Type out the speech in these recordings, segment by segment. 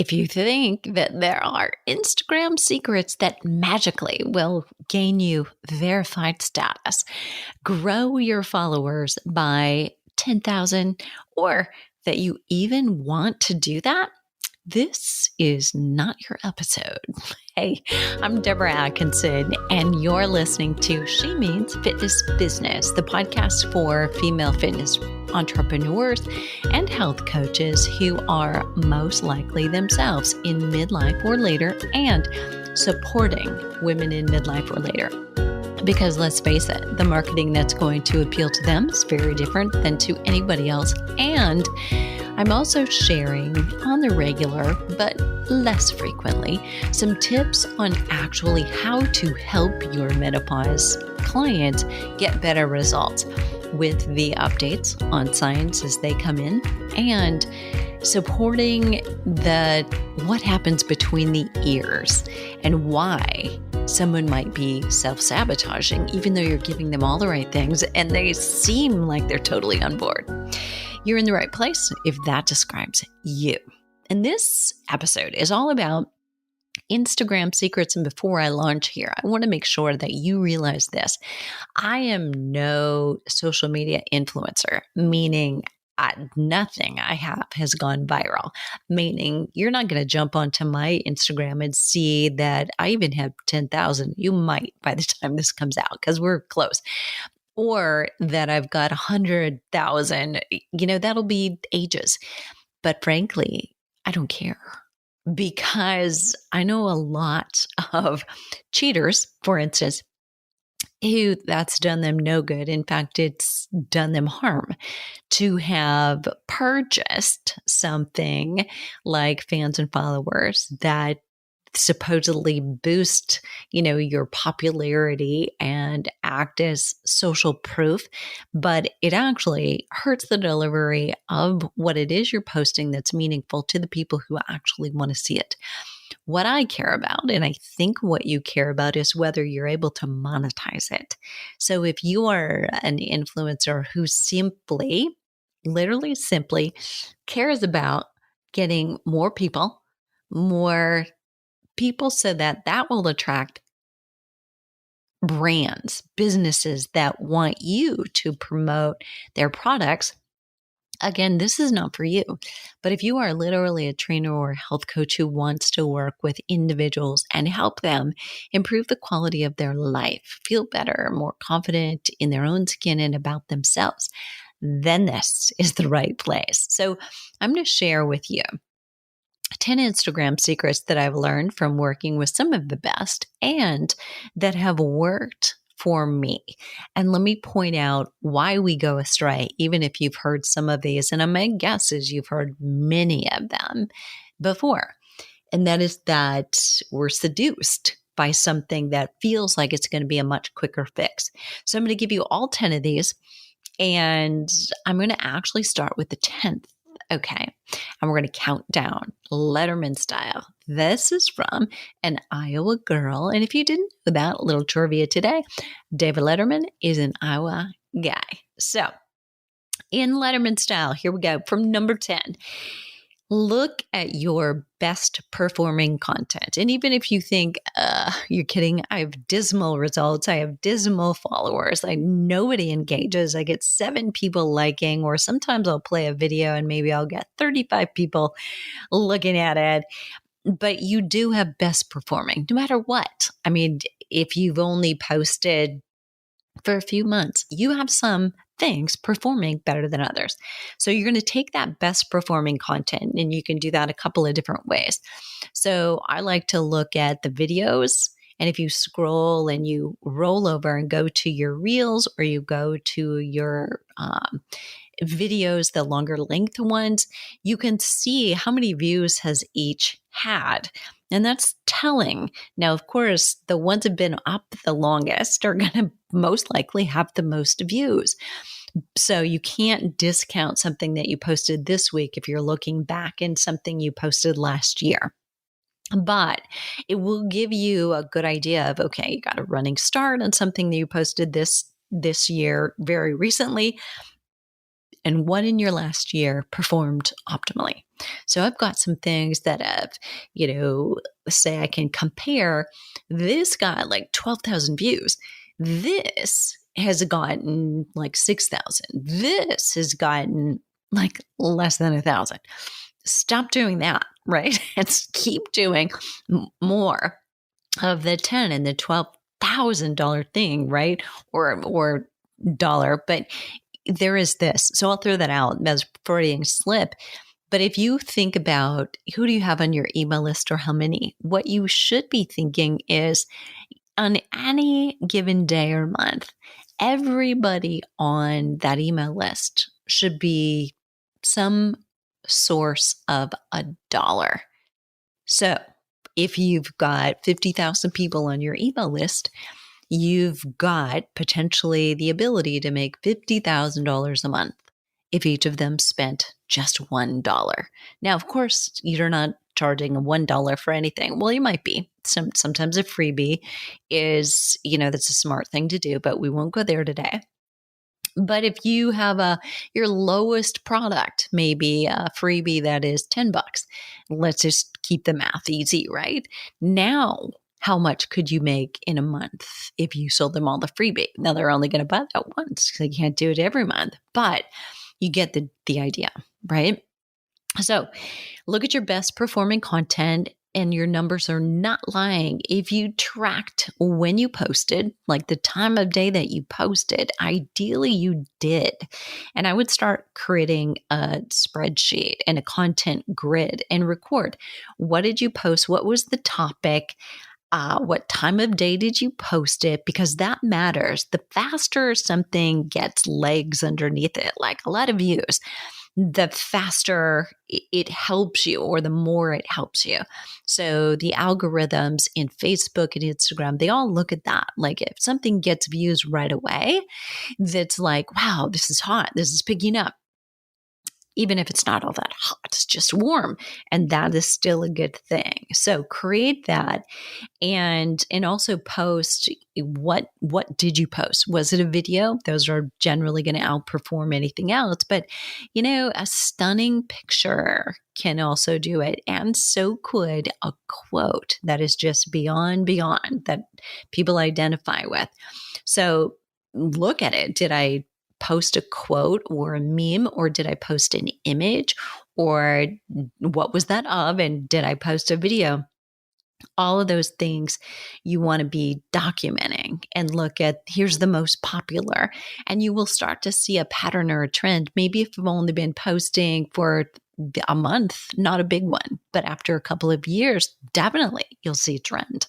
If you think that there are Instagram secrets that magically will gain you verified status, grow your followers by 10,000, or that you even want to do that, this is not your episode. Hey, I'm Deborah Atkinson, and you're listening to She Means Fitness Business, the podcast for female fitness entrepreneurs and health coaches who are most likely themselves in midlife or later and supporting women in midlife or later. Because let's face it, the marketing that's going to appeal to them is very different than to anybody else. And I'm also sharing on the regular, but less frequently, some tips on actually how to help your menopause clients get better results with the updates on science as they come in and supporting what happens between the ears and why someone might be self-sabotaging, even though you're giving them all the right things and they seem like they're totally on board. You're in the right place if that describes you. And this episode is all about Instagram secrets. And before I launch here, I want to make sure that you realize this. I am no social media influencer, meaning nothing I have has gone viral, meaning you're not going to jump onto my Instagram and see that I even have 10,000. You might by the time this comes out because we're close. Or that I've got 100,000, that'll be ages. But frankly, I don't care because I know a lot of cheaters, for instance, who that's done them no good. In fact, it's done them harm to have purchased something like fans and followers that supposedly boost, your popularity and act as social proof, but it actually hurts the delivery of what it is you're posting that's meaningful to the people who actually want to see it. What I care about, and I think what you care about, is whether you're able to monetize it. So if you are an influencer who literally simply cares about getting more people so that will attract brands, businesses that want you to promote their products. Again, this is not for you. But if you are literally a trainer or a health coach who wants to work with individuals and help them improve the quality of their life, feel better, more confident in their own skin and about themselves, then this is the right place. So I'm going to share with you 10 Instagram secrets that I've learned from working with some of the best and that have worked for me. And let me point out why we go astray, even if you've heard some of these. And my guess is you've heard many of them before. And that is that we're seduced by something that feels like it's going to be a much quicker fix. So I'm going to give you all 10 of these. And I'm going to actually start with the 10th. Okay. And we're going to count down Letterman style. This is from an Iowa girl. And if you didn't know that, little trivia today, David Letterman is an Iowa guy. So in Letterman style, here we go from number 10. Look at your best performing content. And even if you think, you're kidding, I have dismal results, I have dismal followers, nobody engages, I get 7 people liking, or sometimes I'll play a video and maybe I'll get 35 people looking at it. But you do have best performing, no matter what. I mean, if you've only posted for a few months, you have some things performing better than others. So you're going to take that best performing content and you can do that a couple of different ways. So I like to look at the videos, and if you scroll and you roll over and go to your reels or you go to your videos, the longer length ones, you can see how many views has each had. And that's telling. Now, of course, the ones that have been up the longest are going to most likely have the most views. So you can't discount something that you posted this week if you're looking back in something you posted last year. But it will give you a good idea of, okay, you got a running start on something that you posted this year very recently. and what in your last year performed optimally. So I've got some things that have, say I can compare. This got like 12,000 views. This has gotten like 6,000. This has gotten like less than 1,000. Stop doing that, right? And keep doing more of the 10 and the $12,000 thing, right? Or dollar. But there is this. So I'll throw that out as Freudian slip. But if you think about who do you have on your email list or how many, what you should be thinking is on any given day or month, everybody on that email list should be some source of $1. So if you've got 50,000 people on your email list, you've got potentially the ability to make $50,000 a month if each of them spent just $1. Now, of course, you're not charging $1 for anything. Well, you might be. Sometimes a freebie is, that's a smart thing to do, but we won't go there today. But if you have your lowest product, maybe a freebie that is $10, let's just keep the math easy, right? Now, how much could you make in a month if you sold them all the freebie? Now they're only going to buy that once, so you can't do it every month, but you get the idea, right? So look at your best performing content, and your numbers are not lying. If you tracked when you posted, like the time of day that you posted, ideally you did. And I would start creating a spreadsheet and a content grid and record. What did you post? What was the topic? What time of day did you post it? Because that matters. The faster something gets legs underneath it, like a lot of views, the faster it helps you, or the more it helps you. So the algorithms in Facebook and Instagram, they all look at that. Like if something gets views right away, that's like, wow, this is hot. This is picking up. Even if it's not all that hot, it's just warm. And that is still a good thing. So create that and also post what did you post? Was it a video? Those are generally going to outperform anything else. But, a stunning picture can also do it. And so could a quote that is just beyond that people identify with. So look at it. Did I post a quote or a meme, or did I post an image, or what was that of? And did I post a video? All of those things you want to be documenting and look at, here's the most popular, and you will start to see a pattern or a trend. Maybe if you've only been posting for a month, not a big one, but after a couple of years, definitely you'll see a trend.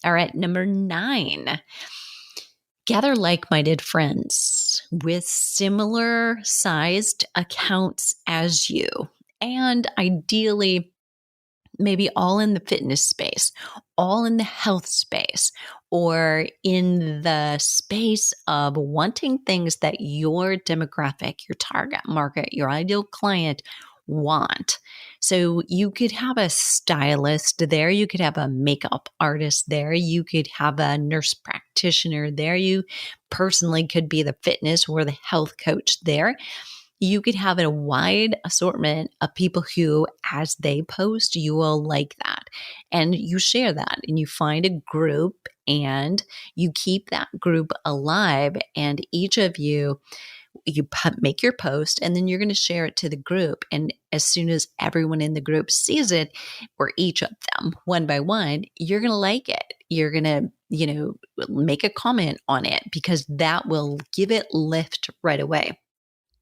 All right, number 9. Gather like-minded friends with similar sized accounts as you, and ideally, maybe all in the fitness space, all in the health space, or in the space of wanting things that your demographic, your target market, your ideal client want. So you could have a stylist there, you could have a makeup artist there, you could have a nurse practitioner there, you personally could be the fitness or the health coach there. You could have a wide assortment of people who, as they post, you will like that. And you share that and you find a group and you keep that group alive. And each of you make your post, and then you're going to share it to the group. And as soon as everyone in the group sees it, or each of them one by one, you're going to like it. You're going to, make a comment on it, because that will give it lift right away.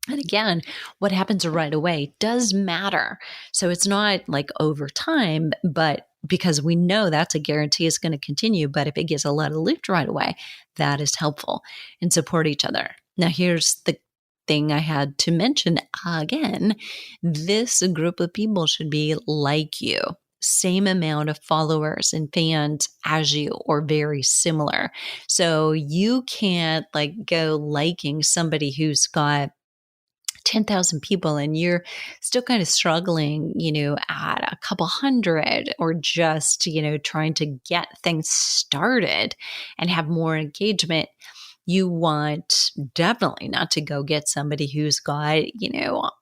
And again, what happens right away does matter. So it's not like over time, but because we know that's a guarantee it's going to continue. But if it gets a lot of lift right away, that is helpful, and support each other. Now, here's the thing I had to mention again. This group of people should be like you. Same amount of followers and fans as you, or very similar. So you can't go liking somebody who's got 10,000 people and you're still kind of struggling, at a couple hundred, or just, trying to get things started and have more engagement. You want definitely not to go get somebody who's got,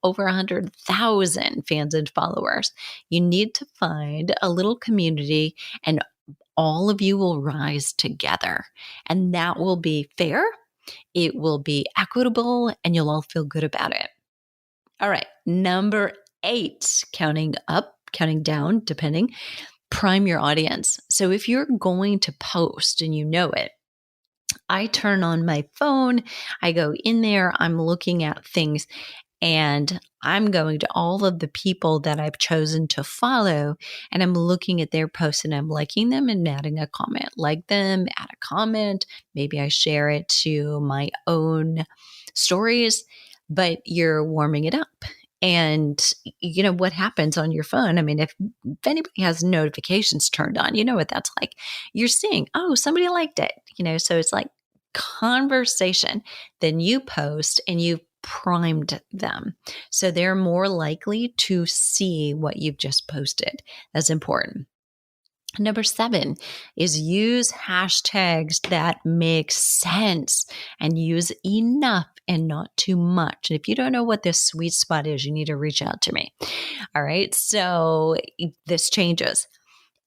over 100,000 fans and followers. You need to find a little community, and all of you will rise together. And that will be fair. It will be equitable, and you'll all feel good about it. All right. Number 8, counting up, counting down, depending, prime your audience. So if you're going to post and you know it, I turn on my phone, I go in there, I'm looking at things, and I'm going to all of the people that I've chosen to follow, and I'm looking at their posts and I'm liking them and adding a comment. Like them, add a comment. Maybe I share it to my own stories, but you're warming it up. And what happens on your phone? I mean, if anybody has notifications turned on, you know what that's like. You're seeing, oh, somebody liked it, so it's like conversation. Then you post and you've primed them. So they're more likely to see what you've just posted. That's important. Number 7 is use hashtags that make sense and use enough and not too much. And if you don't know what this sweet spot is, you need to reach out to me. All right. So this changes.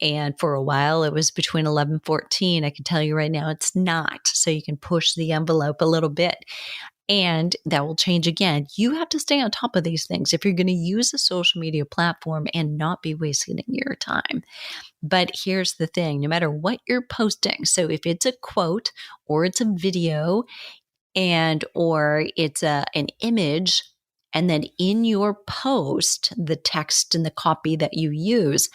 And for a while, it was between 11 and 14. I can tell you right now, it's not. So you can push the envelope a little bit. And that will change again. You have to stay on top of these things if you're going to use a social media platform and not be wasting your time. But here's the thing, no matter what you're posting, so if it's a quote or it's a video or it's an image, and then in your post, the text and the copy that you use,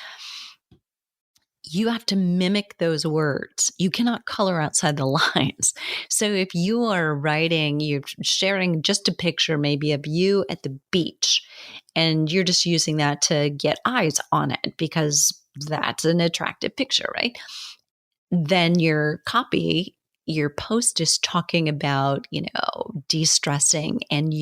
you have to mimic those words. You cannot color outside the lines. So if you are writing, you're sharing just a picture maybe of you at the beach, and you're just using that to get eyes on it because that's an attractive picture, right? Then your copy, your post is talking about, de-stressing, and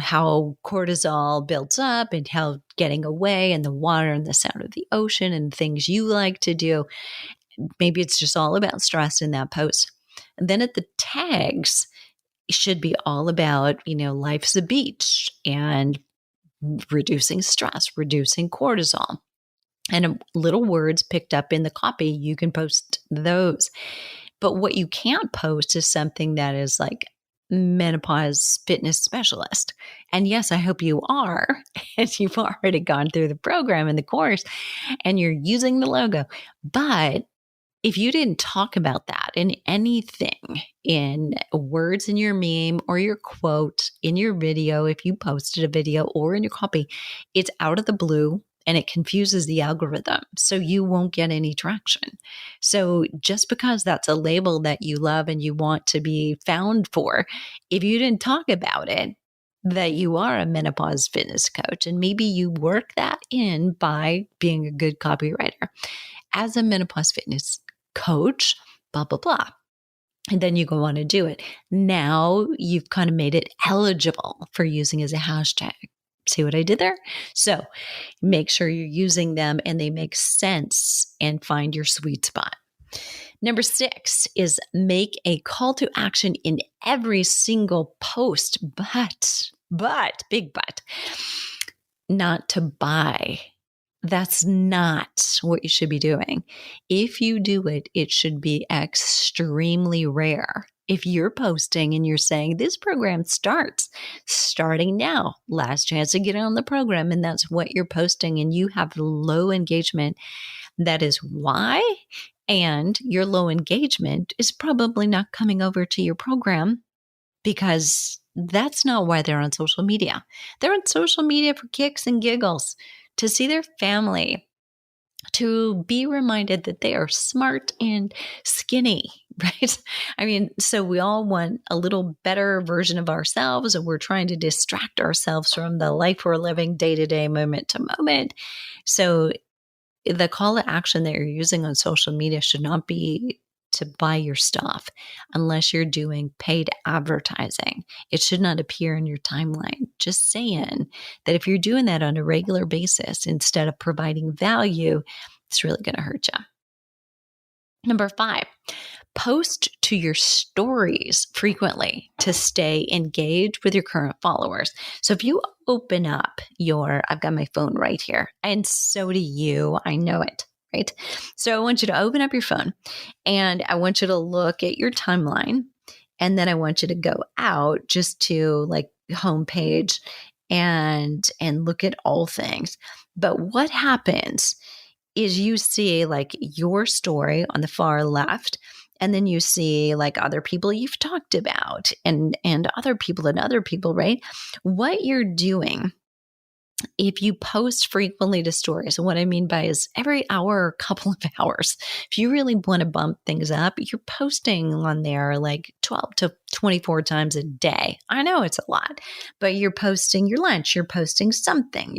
how cortisol builds up and how getting away and the water and the sound of the ocean and things you like to do. Maybe it's just all about stress in that post. And then at the tags, it should be all about, life's a beach and reducing stress, reducing cortisol. And little words picked up in the copy, you can post those. But what you can't post is something that is like menopause fitness specialist. And yes, I hope you are, and you've already gone through the program and the course, and you're using the logo. But if you didn't talk about that in anything, in words in your meme or your quote in your video, if you posted a video or in your copy, it's out of the blue. And it confuses the algorithm, so you won't get any traction. So just because that's a label that you love and you want to be found for, if you didn't talk about it, that you are a menopause fitness coach, and maybe you work that in by being a good copywriter. As a menopause fitness coach, blah, blah, blah. And then you go on to do it. Now you've kind of made it eligible for using as a hashtag. See what I did there? So make sure you're using them and they make sense, and find your sweet spot. Number 6 is make a call to action in every single post, but, big but, not to buy. That's not what you should be doing. If you do it, it should be extremely rare. If you're posting and you're saying this program starting now, last chance to get on the program, and that's what you're posting, and you have low engagement, that is why. And your low engagement is probably not coming over to your program, because that's not why they're on social media. They're on social media for kicks and giggles, to see their family, to be reminded that they are smart and skinny, right? I mean, so we all want a little better version of ourselves, and we're trying to distract ourselves from the life we're living day to day, moment to moment. So the call to action that you're using on social media should not be to buy your stuff unless you're doing paid advertising. It should not appear in your timeline. Just saying that if you're doing that on a regular basis instead of providing value, it's really going to hurt you. Number 5, post to your stories frequently to stay engaged with your current followers. So if you open up I've got my phone right here, and so do you, I know it, right? So I want you to open up your phone and I want you to look at your timeline. And then I want you to go out just to like homepage and look at all things. But what happens is you see like your story on the far left, and then you see like other people you've talked about and other people, right? What you're doing if you post frequently to stories, and what I mean by is every hour or couple of hours, if you really want to bump things up, you're posting on there like 12 to 24 times a day. I know it's a lot, but you're posting your lunch, you're posting something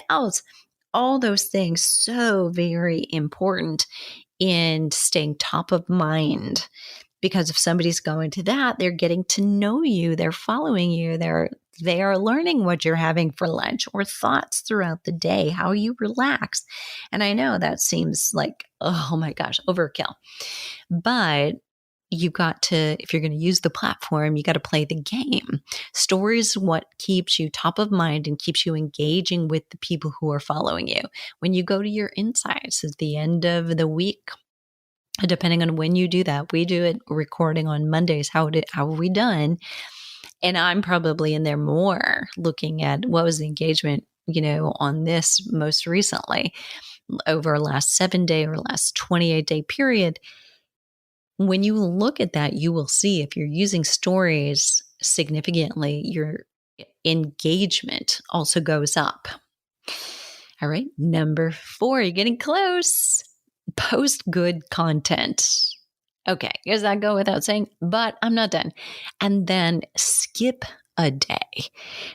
else. All those things so very important in staying top of mind, because if somebody's going to that, they're getting to know you, they're following you, they are learning what you're having for lunch or thoughts throughout the day, how you relax. And I know that seems like, oh my gosh, overkill. But you've got to, if you're going to use the platform, you got to play the game. Stories, what keeps you top of mind and keeps you engaging with the people who are following you. When you go to your insights at the end of the week, depending on when you do that, we do it recording on Mondays. How are we done? And I'm probably in there more looking at what was the engagement, on this most recently over last 7-day or last 28-day period. When you look at that, you will see if you're using stories significantly, your engagement also goes up. All right. Number 4, you're getting close. Post good content. Okay, does that go without saying? But I'm not done. And then skip a day.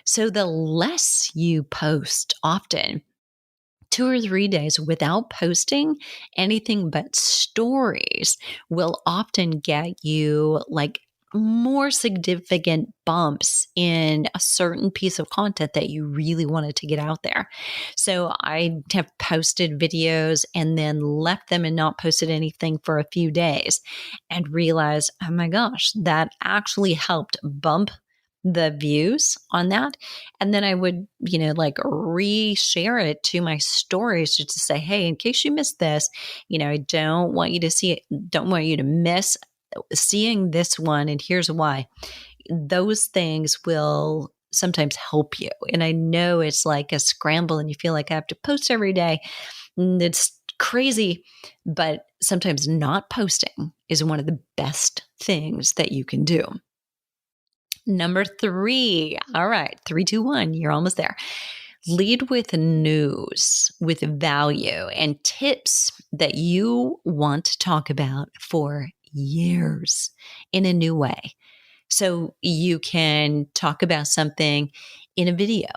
So the less you post often, 2 or 3 days without posting anything but stories will often get you like more significant bumps in a certain piece of content that you really wanted to get out there. So I have posted videos and then left them and not posted anything for a few days and realized, oh my gosh, that actually helped bump the views on that. And then I would, like reshare it to my stories just to say, hey, in case you missed this, I don't want you to see it, don't want you to miss seeing this one. And here's why. Those things will sometimes help you. And I know it's like a scramble and you feel like I have to post every day. And it's crazy, but sometimes not posting is one of the best things that you can do. Number 3. All right. 3, 2, 1. You're almost there. Lead with news, with value and tips that you want to talk about for years in a new way. So you can talk about something in a video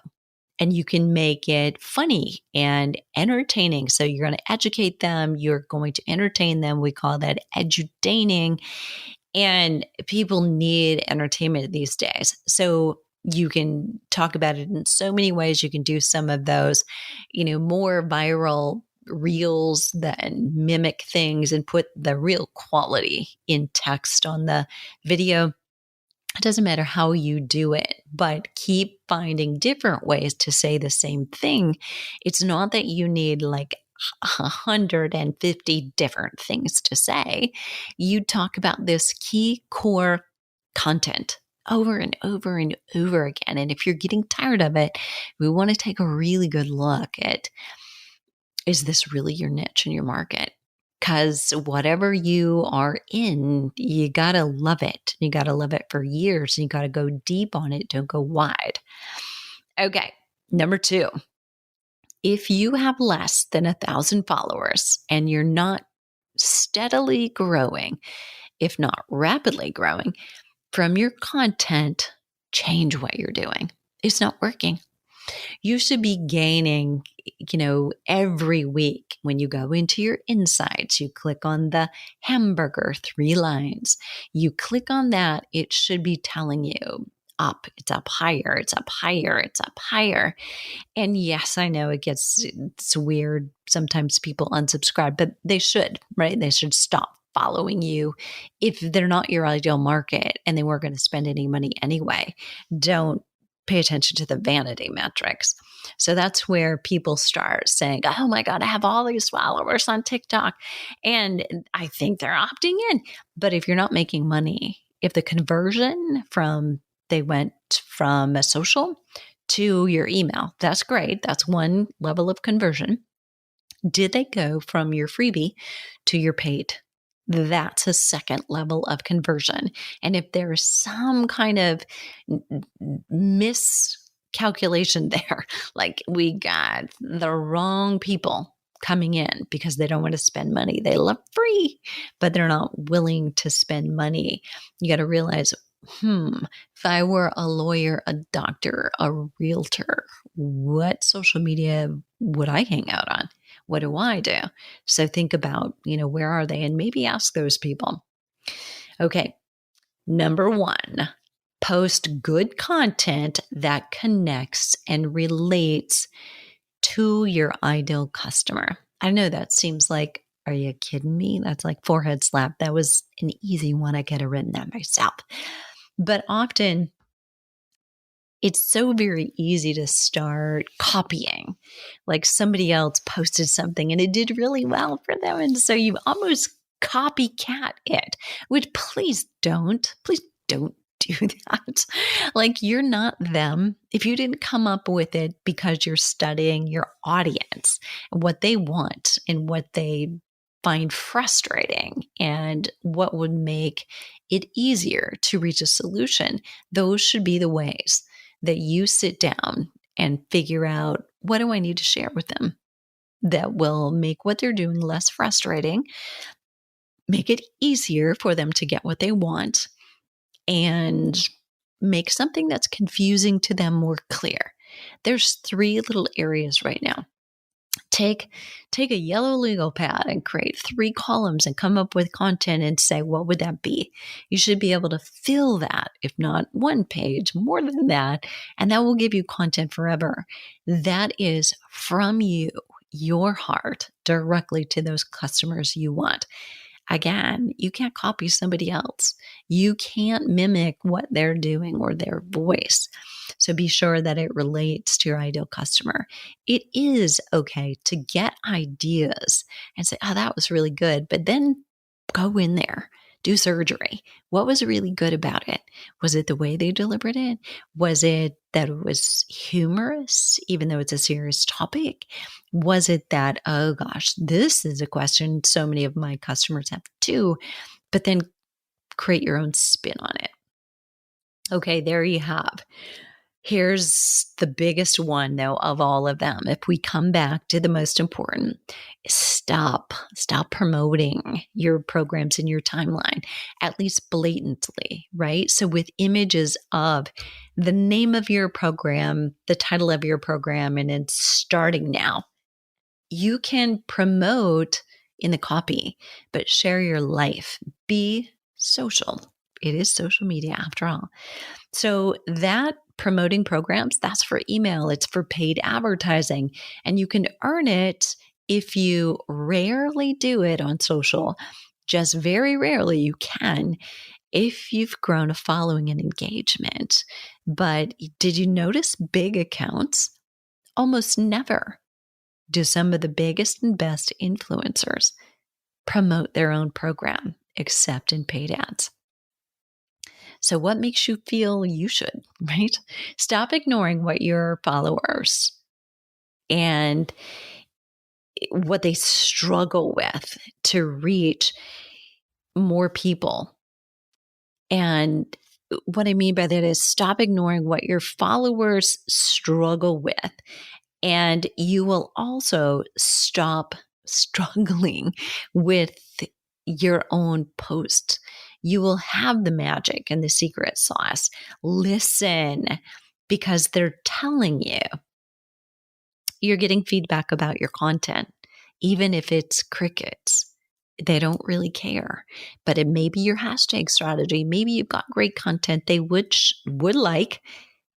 and you can make it funny and entertaining. So you're going to educate them. You're going to entertain them. We call that edutaining. And people need entertainment these days. So you can talk about it in so many ways. You can do some of those, more viral reels that mimic things and put the real quality in text on the video. It doesn't matter how you do it, but keep finding different ways to say the same thing. It's not that you need like 150 different things to say. You talk about this key core content over and over and over again. And if you're getting tired of it, we want to take a really good look at, is this really your niche in your market? Because whatever you are in, you got to love it. You got to love it for years. And you got to go deep on it. Don't go wide. Okay. Number 2. If you have less than 1,000 followers and you're not steadily growing, if not rapidly growing, from your content, change what you're doing. It's not working. You should be gaining, every week when you go into your insights, you click on the hamburger 3 lines. You click on that, it should be telling you, up. It's up higher. It's up higher. It's up higher. And yes, I know it's weird. Sometimes people unsubscribe, but they should, right? They should stop following you if they're not your ideal market and they weren't going to spend any money anyway. Don't pay attention to the vanity metrics. So that's where people start saying, oh my God, I have all these followers on TikTok and I think they're opting in. But if you're not making money, if the conversion from they went from a social to your email, that's great. That's one level of conversion. Did they go from your freebie to your paid? That's a second level of conversion. And if there's some kind of miscalculation there, like we got the wrong people coming in because they don't want to spend money. They love free, but they're not willing to spend money. You got to realize, if I were a lawyer, a doctor, a realtor, what social media would I hang out on? What do I do? So think about, where are they? And maybe ask those people. Okay. Number 1, post good content that connects and relates to your ideal customer. I know that seems like, are you kidding me? That's like forehead slap. That was an easy one. I could have written that myself. But often it's so very easy to start copying. Like somebody else posted something and it did really well for them. And so you almost copycat it, which please don't do that. Like you're not them. If you didn't come up with it because you're studying your audience and what they want and what they find frustrating and what would make it easier to reach a solution, those should be the ways that you sit down and figure out, what do I need to share with them that will make what they're doing less frustrating, make it easier for them to get what they want, and make something that's confusing to them more clear. There's 3 little areas right now. Take a yellow legal pad and create 3 columns and come up with content and say, what would that be? You should be able to fill that, if not 1 page, more than that, and that will give you content forever. That is from you, your heart, directly to those customers you want. Again, you can't copy somebody else. You can't mimic what they're doing or their voice. So be sure that it relates to your ideal customer. It is okay to get ideas and say, oh, that was really good. But then go in there, do surgery. What was really good about it? Was it the way they delivered it? Was it that it was humorous, even though it's a serious topic? Was it that, oh gosh, this is a question so many of my customers have too, but then create your own spin on it. Okay, there you have. Here's the biggest one, though, of all of them. If we come back to the most important, stop promoting your programs in your timeline, at least blatantly, right? So with images of the name of your program, the title of your program, and it's starting now. You can promote in the copy, but share your life. Be social. It is social media after all. So that promoting programs, that's for email. It's for paid advertising. And you can earn it if you rarely do it on social. Just very rarely you can if you've grown a following and engagement. But did you notice big accounts? Almost never do some of the biggest and best influencers promote their own program, except in paid ads. So what makes you feel you should, right? Stop ignoring what your followers and what they struggle with to reach more people. And what I mean by that is stop ignoring what your followers struggle with. And you will also stop struggling with your own post. You will have the magic and the secret sauce. Listen, because they're telling you. You're getting feedback about your content, even if it's crickets. They don't really care. But it may be your hashtag strategy. Maybe you've got great content they would like,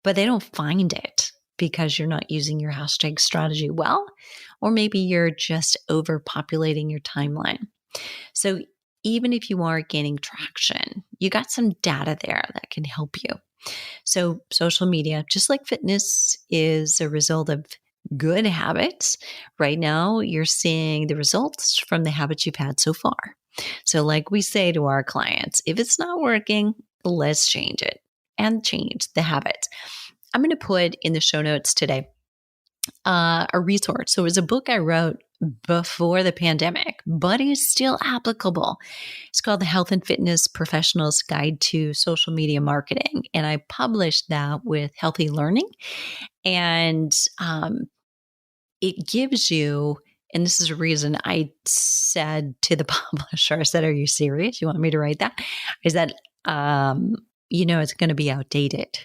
but they don't find it because you're not using your hashtag strategy well, or maybe you're just overpopulating your timeline. So even if you are gaining traction, you got some data there that can help you. So social media, just like fitness, is a result of good habits. Right now, you're seeing the results from the habits you've had so far. So like we say to our clients, if it's not working, let's change it and change the habits. I'm going to put in the show notes today a resource. So it was a book I wrote before the pandemic, but is still applicable. It's called The Health and Fitness Professional's Guide to Social Media Marketing. And I published that with Healthy Learning. And it gives you, and this is a reason I said to the publisher, I said, are you serious? You want me to write that? Is that, it's going to be outdated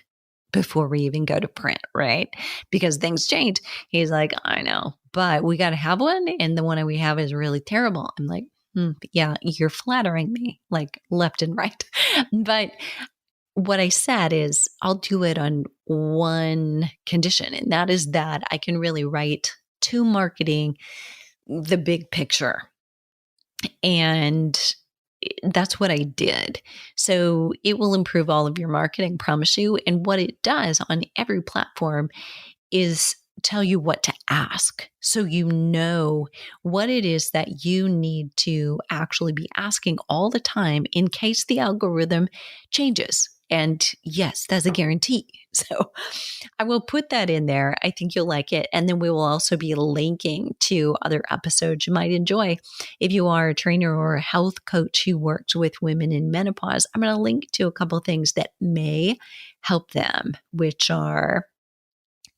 before we even go to print, right? Because things change. He's like, I know, but we got to have one. And the one we have is really terrible. I'm like, yeah, you're flattering me like left and right. But what I said is I'll do it on one condition. And that is that I can really write to marketing the big picture. And that's what I did. So it will improve all of your marketing, promise you. And what it does on every platform is tell you what to ask. So you know what it is that you need to actually be asking all the time in case the algorithm changes. And yes, that's a guarantee. So I will put that in there. I think you'll like it. And then we will also be linking to other episodes you might enjoy. If you are a trainer or a health coach who works with women in menopause, I'm going to link to a couple of things that may help them, which are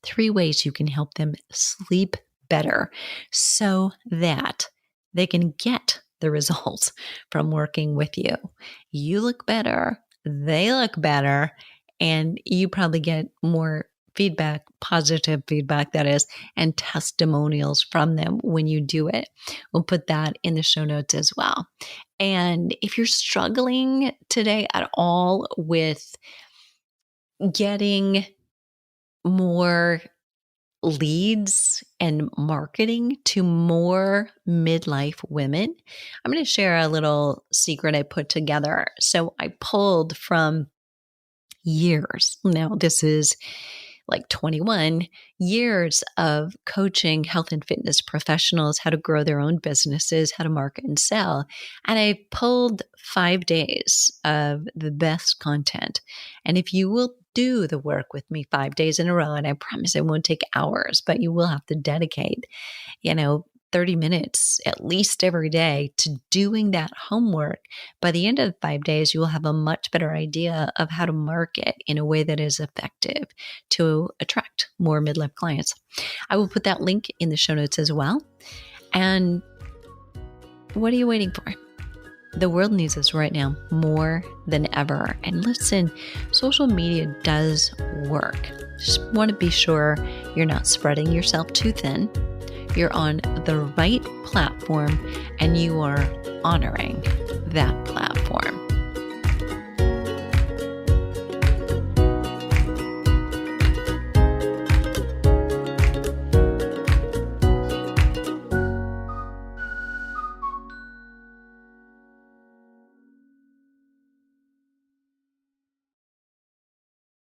3 ways you can help them sleep better so that they can get the results from working with you. You look better. They look better, and you probably get more feedback, positive feedback, that is, and testimonials from them when you do it. We'll put that in the show notes as well. And if you're struggling today at all with getting more leads and marketing to more midlife women, I'm going to share a little secret I put together. So I pulled from years. Now, this is like 21 years of coaching health and fitness professionals how to grow their own businesses, how to market and sell. And I pulled 5 days of the best content. And if you will do the work with me 5 days in a row, and I promise it won't take hours, but you will have to dedicate, 30 minutes at least every day to doing that homework. By the end of the 5 days, you will have a much better idea of how to market in a way that is effective to attract more midlife clients. I will put that link in the show notes as well. And what are you waiting for? The world needs us right now more than ever. And listen, social media does work. Just want to be sure you're not spreading yourself too thin. You're on the right platform and you are honoring that platform.